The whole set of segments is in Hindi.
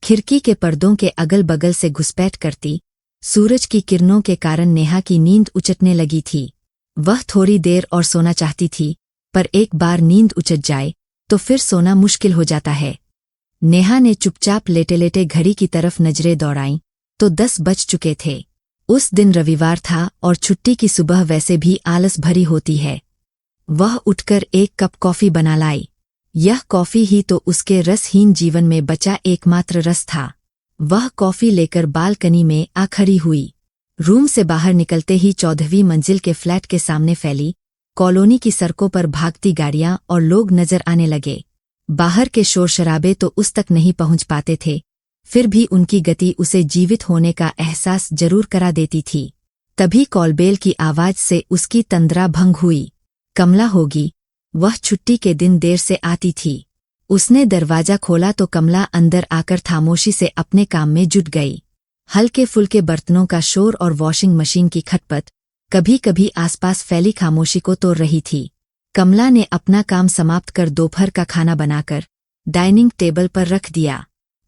खिड़की के पर्दों के अगल बगल से घुसपैठ करती सूरज की किरणों के कारण नेहा की नींद उचटने लगी थी। वह थोड़ी देर और सोना चाहती थी, पर एक बार नींद उचट जाए तो फिर सोना मुश्किल हो जाता है। नेहा ने चुपचाप लेटे लेटे घड़ी की तरफ नजरें दौड़ाईं तो 10 बज चुके थे। उस दिन रविवार था और छुट्टी की सुबह वैसे भी आलस भरी होती है। वह उठकर एक कप कॉफी बना लाई। यह कॉफी ही तो उसके रसहीन जीवन में बचा एकमात्र रस था। वह कॉफी लेकर बालकनी में आ खड़ी हुई। रूम से बाहर निकलते ही 14वीं मंजिल के फ्लैट के सामने फैली कॉलोनी की सड़कों पर भागती गाड़ियां और लोग नजर आने लगे। बाहर के शोर शराबे तो उस तक नहीं पहुंच पाते थे, फिर भी उनकी गति उसे जीवित होने का एहसास जरूर करा देती थी। तभी कॉलबेल की आवाज से उसकी तंद्रा भंग हुई। कमला होगी। वह छुट्टी के दिन देर से आती थी। उसने दरवाजा खोला तो कमला अंदर आकर खामोशी से अपने काम में जुट गई। हल्के फुल्के बर्तनों का शोर और वॉशिंग मशीन की खटपट कभी कभी आसपास फैली खामोशी को तोड़ रही थी। कमला ने अपना काम समाप्त कर दोपहर का खाना बनाकर डाइनिंग टेबल पर रख दिया।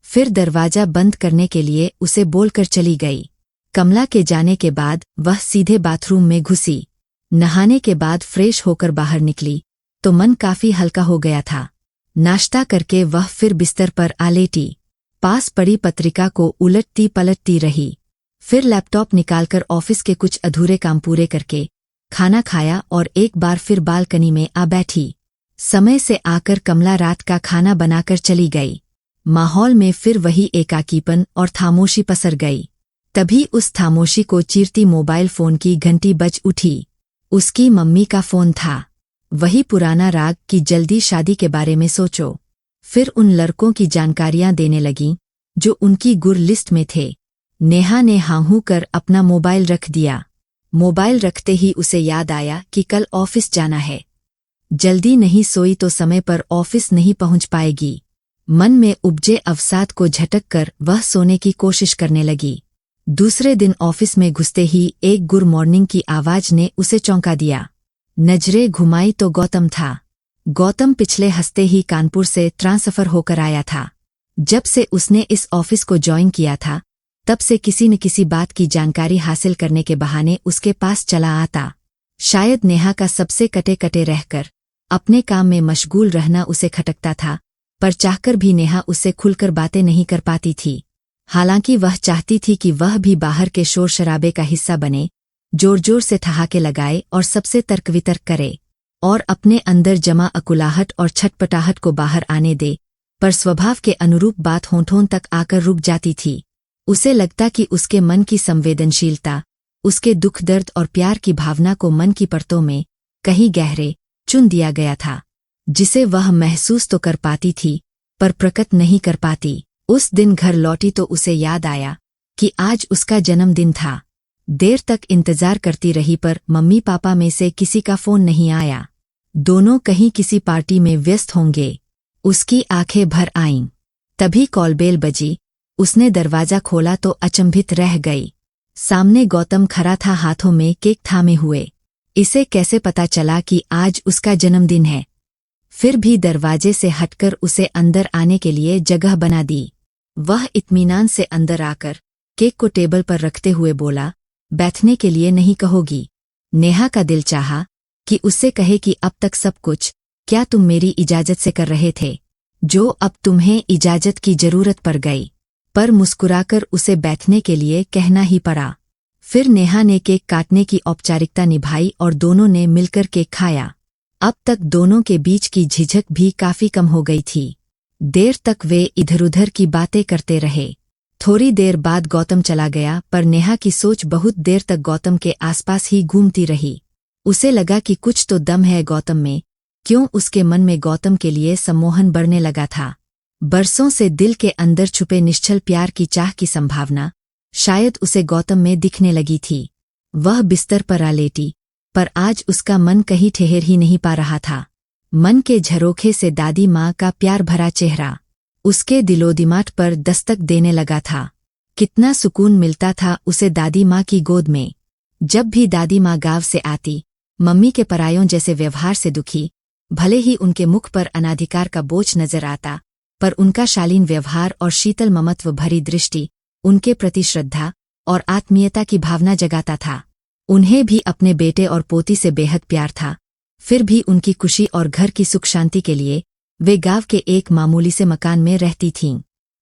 फिर दरवाजा बंद करने के लिए उसे बोलकर चली गई। कमला के जाने के बाद वह सीधे बाथरूम में घुसी। नहाने के बाद फ्रेश होकर बाहर निकली तो मन काफी हल्का हो गया था। नाश्ता करके वह फिर बिस्तर पर आ लेटी। पास पड़ी पत्रिका को उलटती पलटती रही। फिर लैपटॉप निकालकर ऑफिस के कुछ अधूरे काम पूरे करके खाना खाया और एक बार फिर बालकनी में आ बैठी। समय से आकर कमला रात का खाना बनाकर चली गई। माहौल में फिर वही एकाकीपन और खामोशी पसर गई। तभी उस खामोशी को चीरती मोबाइल फोन की घंटी बज उठी। उसकी मम्मी का फोन था। वही पुराना राग कि जल्दी शादी के बारे में सोचो। फिर उन लड़कों की जानकारियां देने लगीं जो उनकी गुर लिस्ट में थे। नेहा ने हाँ कर अपना मोबाइल रख दिया। मोबाइल रखते ही उसे याद आया कि कल ऑफिस जाना है। जल्दी नहीं सोई तो समय पर ऑफिस नहीं पहुंच पाएगी। मन में उपजे अवसाद को झटक कर वह सोने की कोशिश करने लगी। दूसरे दिन ऑफिस में घुसते ही एक गुड मॉर्निंग की आवाज ने उसे चौंका दिया। नजरें घुमाई तो गौतम था। गौतम पिछले हफ्ते ही कानपुर से ट्रांसफर होकर आया था। जब से उसने इस ऑफिस को ज्वाइन किया था तब से किसी न किसी बात की जानकारी हासिल करने के बहाने उसके पास चला आता। शायद नेहा का सबसे कटे कटे रहकर अपने काम में मशगूल रहना उसे खटकता था, पर चाहकर भी नेहा उससे खुलकर बातें नहीं कर पाती थी। हालांकि वह चाहती थी कि वह भी बाहर के शोर शराबे का हिस्सा बने, जोर जोर से ठहाके लगाए और सबसे तर्क वितर्क करे और अपने अंदर जमा अकुलाहट और छटपटाहट को बाहर आने दे, पर स्वभाव के अनुरूप बात होंठों तक आकर रुक जाती थी। उसे लगता कि उसके मन की संवेदनशीलता, उसके दुख दर्द और प्यार की भावना को मन की परतों में कहीं गहरे चुन दिया गया था, जिसे वह महसूस तो कर पाती थी पर प्रकट नहीं कर पाती। उस दिन घर लौटी तो उसे याद आया कि आज उसका जन्मदिन था। देर तक इंतजार करती रही पर मम्मी पापा में से किसी का फोन नहीं आया। दोनों कहीं किसी पार्टी में व्यस्त होंगे। उसकी आंखें भर आईं। तभी कॉलबेल बजी। उसने दरवाजा खोला तो अचंभित रह गई। सामने गौतम खड़ा था, हाथों में केक थामे हुए। इसे कैसे पता चला कि आज उसका जन्मदिन है? फिर भी दरवाजे से हटकर उसे अंदर आने के लिए जगह बना दी। वह इत्मीनान से अंदर आकर केक को टेबल पर रखते हुए बोला, बैठने के लिए नहीं कहोगी? नेहा का दिल चाहा कि उससे कहे कि अब तक सब कुछ क्या तुम मेरी इजाजत से कर रहे थे, जो अब तुम्हें इजाजत की जरूरत पड़ गई, पर मुस्कुराकर उसे बैठने के लिए कहना ही पड़ा। फिर नेहा ने केक काटने की औपचारिकता निभाई और दोनों ने मिलकर केक खाया। अब तक दोनों के बीच की झिझक भी काफी कम हो गई थी। देर तक वे इधर उधर की बातें करते रहे। थोड़ी देर बाद गौतम चला गया, पर नेहा की सोच बहुत देर तक गौतम के आसपास ही घूमती रही। उसे लगा कि कुछ तो दम है गौतम में। क्यों उसके मन में गौतम के लिए सम्मोहन बढ़ने लगा था। बरसों से दिल के अंदर छुपे निश्चल प्यार की चाह की संभावना शायद उसे गौतम में दिखने लगी थी। वह बिस्तर पर आ लेटी, पर आज उसका मन कहीं ठहर ही नहीं पा रहा था। मन के झरोखे से दादी माँ का प्यार भरा चेहरा उसके दिलोदिमाग पर दस्तक देने लगा था। कितना सुकून मिलता था उसे दादी माँ की गोद में। जब भी दादी माँ गांव से आती, मम्मी के परायों जैसे व्यवहार से दुखी, भले ही उनके मुख पर अनाधिकार का बोझ नजर आता, पर उनका शालीन व्यवहार और शीतल ममत्व भरी दृष्टि उनके प्रति श्रद्धा और आत्मीयता की भावना जगाता था। उन्हें भी अपने बेटे और पोती से बेहद प्यार था। फिर भी उनकी खुशी और घर की सुख शांति के लिए वे गांव के एक मामूली से मकान में रहती थीं।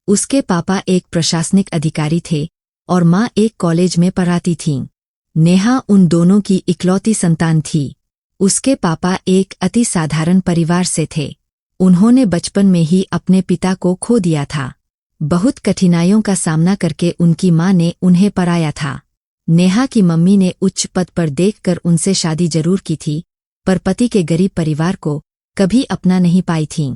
उसके पापा एक प्रशासनिक अधिकारी थे और माँ एक कॉलेज में पढ़ाती थीं। नेहा उन दोनों की इकलौती संतान थी। उसके पापा एक अति साधारण परिवार से थे। उन्होंने बचपन में ही अपने पिता को खो दिया था। बहुत कठिनाइयों का सामना करके उनकी माँ ने उन्हें पढ़ाया था। नेहा की मम्मी ने उच्च पद पर देखकर उनसे शादी जरूर की थी, पर पति के गरीब परिवार को कभी अपना नहीं पाई थीं,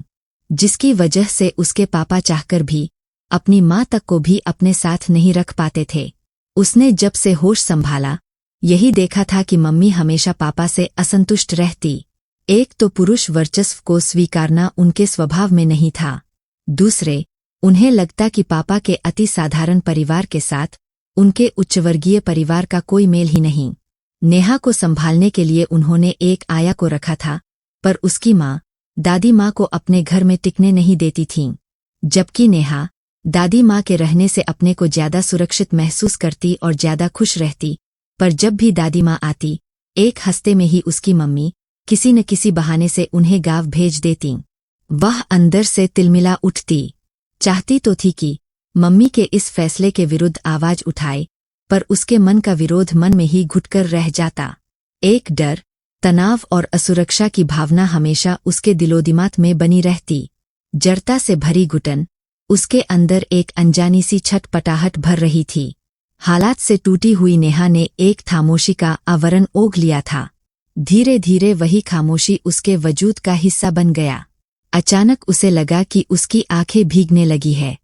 जिसकी वजह से उसके पापा चाहकर भी अपनी माँ तक को भी अपने साथ नहीं रख पाते थे। उसने जब से होश संभाला यही देखा था कि मम्मी हमेशा पापा से असंतुष्ट रहती। एक तो पुरुष वर्चस्व को स्वीकारना उनके स्वभाव में नहीं था, दूसरे उन्हें लगता कि पापा के अति साधारण परिवार के साथ उनके उच्चवर्गीय परिवार का कोई मेल ही नहीं। नेहा को संभालने के लिए उन्होंने एक आया को रखा था, पर उसकी माँ दादी माँ को अपने घर में टिकने नहीं देती थीं, जबकि नेहा दादी माँ के रहने से अपने को ज्यादा सुरक्षित महसूस करती और ज्यादा खुश रहती। पर जब भी दादी माँ आती, एक हफ्ते में ही उसकी मम्मी किसी न किसी बहाने से उन्हें गाँव भेज देती। वह अंदर से तिलमिला उठती, चाहती तो थी कि मम्मी के इस फैसले के विरुद्ध आवाज उठाए, पर उसके मन का विरोध मन में ही घुटकर रह जाता। एक डर, तनाव और असुरक्षा की भावना हमेशा उसके दिलोदिमाग में बनी रहती। जड़ता से भरी घुटन उसके अंदर एक अनजानी सी छटपटाहट भर रही थी। हालात से टूटी हुई नेहा ने एक खामोशी का आवरण ओढ़ लिया था। धीरे धीरे वही खामोशी उसके वजूद का हिस्सा बन गया। अचानक उसे लगा कि उसकी आंखें भीगने लगी है।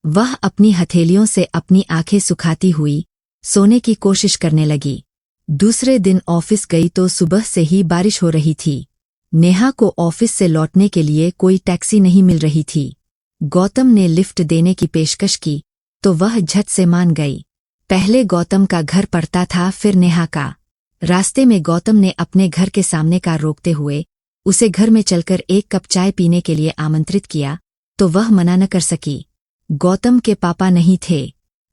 वह अपनी हथेलियों से अपनी आंखें सुखाती हुई सोने की कोशिश करने लगी। दूसरे दिन ऑफिस गई तो सुबह से ही बारिश हो रही थी। नेहा को ऑफिस से लौटने के लिए कोई टैक्सी नहीं मिल रही थी। गौतम ने लिफ्ट देने की पेशकश की तो वह झट से मान गई। पहले गौतम का घर पड़ता था, फिर नेहा का। रास्ते में गौतम ने अपने घर के सामने कार रोकते हुए उसे घर में चलकर एक कप चाय पीने के लिए आमंत्रित किया, तो वह मना न कर सकी। गौतम के पापा नहीं थे।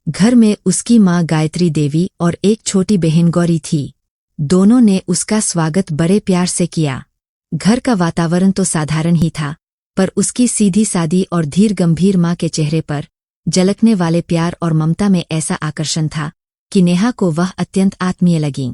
घर में उसकी माँ गायत्री देवी और एक छोटी बहन गौरी थी। दोनों ने उसका स्वागत बड़े प्यार से किया। घर का वातावरण तो साधारण ही था, पर उसकी सीधी सादी और धीर गंभीर माँ के चेहरे पर झलकने वाले प्यार और ममता में ऐसा आकर्षण था कि नेहा को वह अत्यंत आत्मीय लगी।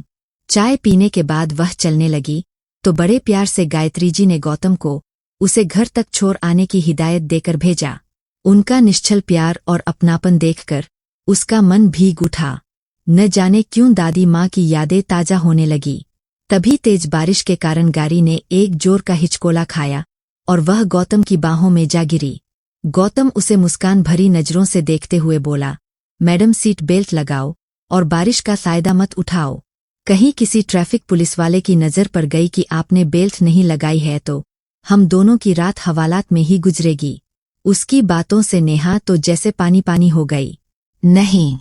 चाय पीने के बाद वह चलने लगी तो बड़े प्यार से गायत्री जी ने गौतम को उसे घर तक छोड़ आने की हिदायत देकर भेजा। उनका निश्चल प्यार और अपनापन देखकर उसका मन भीग उठा। न जाने क्यों दादी माँ की यादें ताजा होने लगी। तभी तेज बारिश के कारण गाड़ी ने एक जोर का हिचकोला खाया और वह गौतम की बाहों में जा गिरी। गौतम उसे मुस्कान भरी नजरों से देखते हुए बोला, मैडम सीट बेल्ट लगाओ और बारिश का फायदा मत उठाओ। कहीं किसी ट्रैफिक पुलिस वाले की नज़र पर गई कि आपने बेल्ट नहीं लगाई है तो हम दोनों की रात हवालात में ही गुजरेगी। उसकी बातों से नेहा तो जैसे पानी पानी हो गई। नहीं,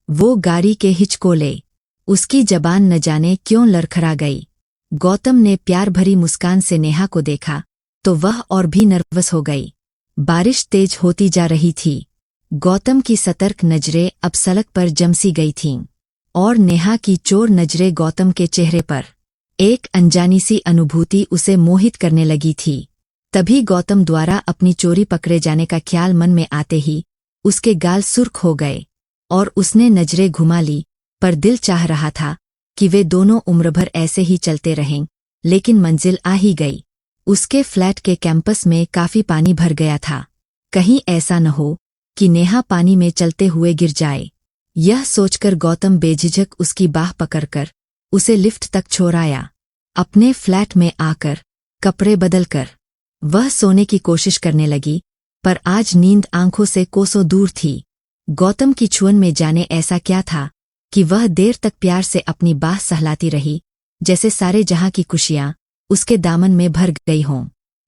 वो गाड़ी के हिचकोले। उसकी जबान न जाने क्यों लड़खड़ा गई। गौतम ने प्यार भरी मुस्कान से नेहा को देखा तो वह और भी नर्वस हो गई। बारिश तेज होती जा रही थी। गौतम की सतर्क नजरें अब सड़क पर जमसी गई थीं और नेहा की चोर नजरें गौतम के चेहरे पर। एक अनजानी सी अनुभूति उसे मोहित करने लगी थी। तभी गौतम द्वारा अपनी चोरी पकड़े जाने का ख्याल मन में आते ही उसके गाल सुर्ख हो गए और उसने नजरें घुमा ली, पर दिल चाह रहा था कि वे दोनों उम्र भर ऐसे ही चलते रहें, लेकिन मंजिल आ ही गई। उसके फ्लैट के कैंपस में काफी पानी भर गया था। कहीं ऐसा न हो कि नेहा पानी में चलते हुए गिर जाए। यह सोचकर गौतम बेझिझक उसकी बाह पकड़कर उसे लिफ्ट तक छोड़ आया। अपने फ्लैट में आकर कपड़े बदलकर वह सोने की कोशिश करने लगी, पर आज नींद आंखों से कोसों दूर थी। गौतम की छुअन में जाने ऐसा क्या था कि वह देर तक प्यार से अपनी बाह सहलाती रही, जैसे सारे जहां की खुशियां उसके दामन में भर गई हों।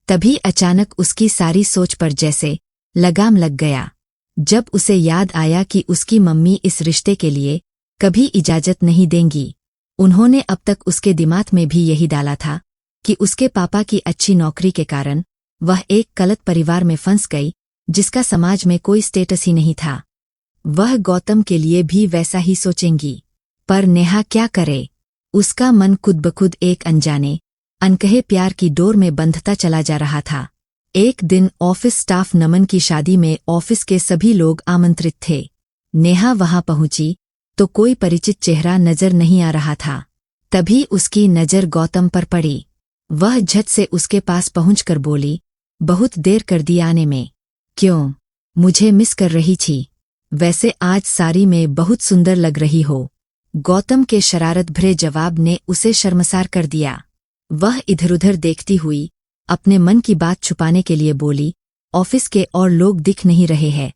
तभी अचानक उसकी सारी सोच पर जैसे लगाम लग गया। जब उसे याद आया कि उसकी मम्मी इस रिश्ते के लिए कभी इजाजत नहीं देंगी। उन्होंने अब तक उसके दिमाग में भी यही डाला था कि उसके पापा की अच्छी नौकरी के कारण वह एक गलत परिवार में फंस गई जिसका समाज में कोई स्टेटस ही नहीं था। वह गौतम के लिए भी वैसा ही सोचेंगी। पर नेहा क्या करे? उसका मन खुद ब खुद एक अनजाने अनकहे प्यार की डोर में बंधता चला जा रहा था। एक दिन ऑफिस स्टाफ नमन की शादी में ऑफिस के सभी लोग आमंत्रित थे। नेहा वहां पहुंची तो कोई परिचित चेहरा नजर नहीं आ रहा था। तभी उसकी नजर गौतम पर पड़ी। वह झट से उसके पास पहुंचकर बोली, बहुत देर कर दी आने में। क्यों, मुझे मिस कर रही थी? वैसे आज साड़ी में बहुत सुंदर लग रही हो। गौतम के शरारत भरे जवाब ने उसे शर्मसार कर दिया। वह इधर-उधर देखती हुई अपने मन की बात छुपाने के लिए बोली, ऑफिस के और लोग दिख नहीं रहे हैं।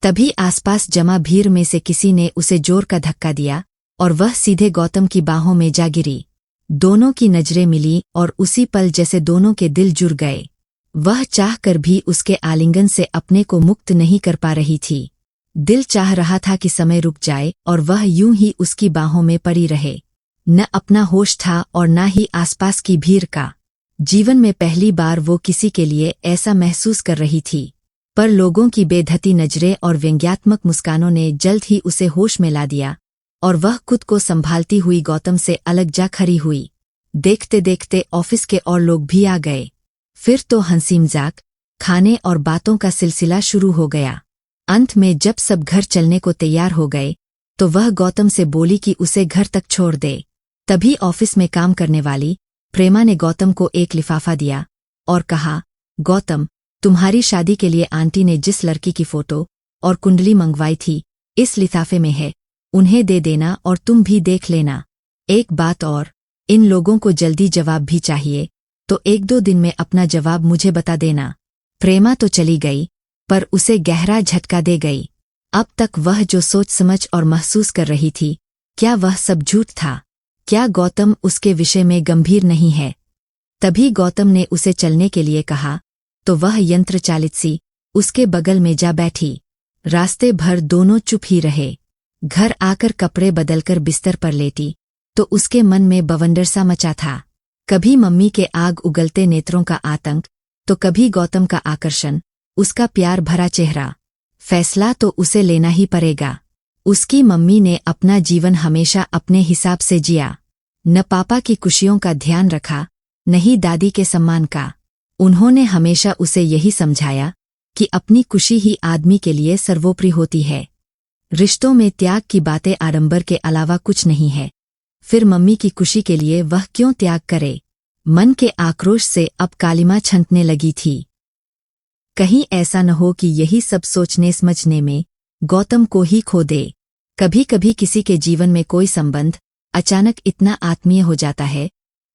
तभी आसपास जमा भीड़ में से किसी ने उसे जोर का धक्का दिया और वह सीधे गौतम की बाहों में जा गिरी। दोनों की नजरें मिली और उसी पल जैसे दोनों के दिल जुड़ गए। वह चाहकर भी उसके आलिंगन से अपने को मुक्त नहीं कर पा रही थी। दिल चाह रहा था कि समय रुक जाए और वह यूं ही उसकी बाहों में पड़ी रहे। न अपना होश था और न ही आसपास की भीड़ का। जीवन में पहली बार वो किसी के लिए ऐसा महसूस कर रही थी। पर लोगों की बेधती नजरें और व्यंग्यात्मक मुस्कानों ने जल्द ही उसे होश में ला दिया और वह खुद को संभालती हुई गौतम से अलग जा खड़ी हुई। देखते देखते ऑफिस के और लोग भी आ गए। फिर तो हंसी मजाक, खाने और बातों का सिलसिला शुरू हो गया। अंत में जब सब घर चलने को तैयार हो गए तो वह गौतम से बोली कि उसे घर तक छोड़ दे। तभी ऑफिस में काम करने वाली प्रेमा ने गौतम को एक लिफाफा दिया और कहा, गौतम, तुम्हारी शादी के लिए आंटी ने जिस लड़की की फोटो और कुंडली मंगवाई थी इस लिफाफे में है, उन्हें दे देना और तुम भी देख लेना। एक बात और, इन लोगों को जल्दी जवाब भी चाहिए, तो 1-2 दिन में अपना जवाब मुझे बता देना। प्रेमा तो चली गई पर उसे गहरा झटका दे गई। अब तक वह जो सोच समझ और महसूस कर रही थी, क्या वह सब झूठ था? क्या गौतम उसके विषय में गंभीर नहीं है? तभी गौतम ने उसे चलने के लिए कहा तो वह यंत्र चालित सी उसके बगल में जा बैठी। रास्ते भर दोनों चुप ही रहे। घर आकर कपड़े बदलकर बिस्तर पर लेटी तो उसके मन में बवंडर सा मचा था। कभी मम्मी के आग उगलते नेत्रों का आतंक तो कभी गौतम का आकर्षण, उसका प्यार भरा चेहरा। फैसला तो उसे लेना ही पड़ेगा। उसकी मम्मी ने अपना जीवन हमेशा अपने हिसाब से जिया। न पापा की खुशियों का ध्यान रखा, न ही दादी के सम्मान का। उन्होंने हमेशा उसे यही समझाया कि अपनी खुशी ही आदमी के लिए सर्वोपरि होती है। रिश्तों में त्याग की बातें आडंबर के अलावा कुछ नहीं है। फिर मम्मी की खुशी के लिए वह क्यों त्याग करे? मन के आक्रोश से अब कालिमा छंटने लगी थी। कहीं ऐसा न हो कि यही सब सोचने समझने में गौतम को ही खो दे। कभी कभी किसी के जीवन में कोई संबंध अचानक इतना आत्मीय हो जाता है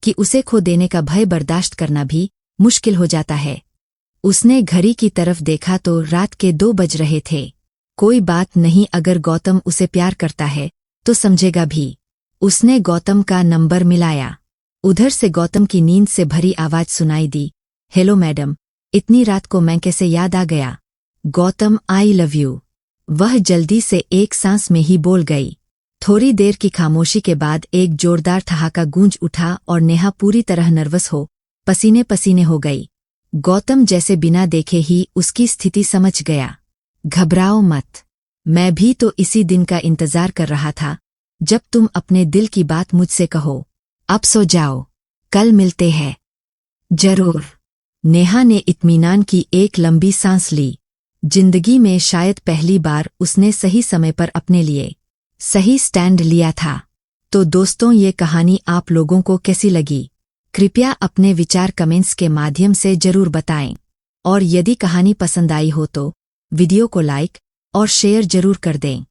कि उसे खो देने का भय बर्दाश्त करना भी मुश्किल हो जाता है। उसने घड़ी की तरफ देखा तो रात के 2 बज रहे थे। कोई बात नहीं, अगर गौतम उसे प्यार करता है तो समझेगा भी। उसने गौतम का नंबर मिलाया। उधर से गौतम की नींद से भरी आवाज सुनाई दी, हेलो मैडम, इतनी रात को मैं कैसे याद आ गया? Gautam, I love you. वह जल्दी से एक सांस में ही बोल गई। थोड़ी देर की खामोशी के बाद एक जोरदार ठहाका गूंज उठा और नेहा पूरी तरह नर्वस हो पसीने पसीने हो गई। गौतम जैसे बिना देखे ही उसकी स्थिति समझ गया। घबराओ मत, मैं भी तो इसी दिन का इंतजार कर रहा था जब तुम अपने दिल की बात मुझसे कहो। अब सो जाओ, कल मिलते हैं। जरूर। नेहा ने इत्मीनान की एक लंबी सांस ली। जिंदगी में शायद पहली बार उसने सही समय पर अपने लिए सही स्टैंड लिया था। तो दोस्तों, ये कहानी आप लोगों को कैसी लगी? कृपया अपने विचार कमेंट्स के माध्यम से जरूर बताएं। और यदि कहानी पसंद आई हो तो वीडियो को लाइक और शेयर जरूर कर दें।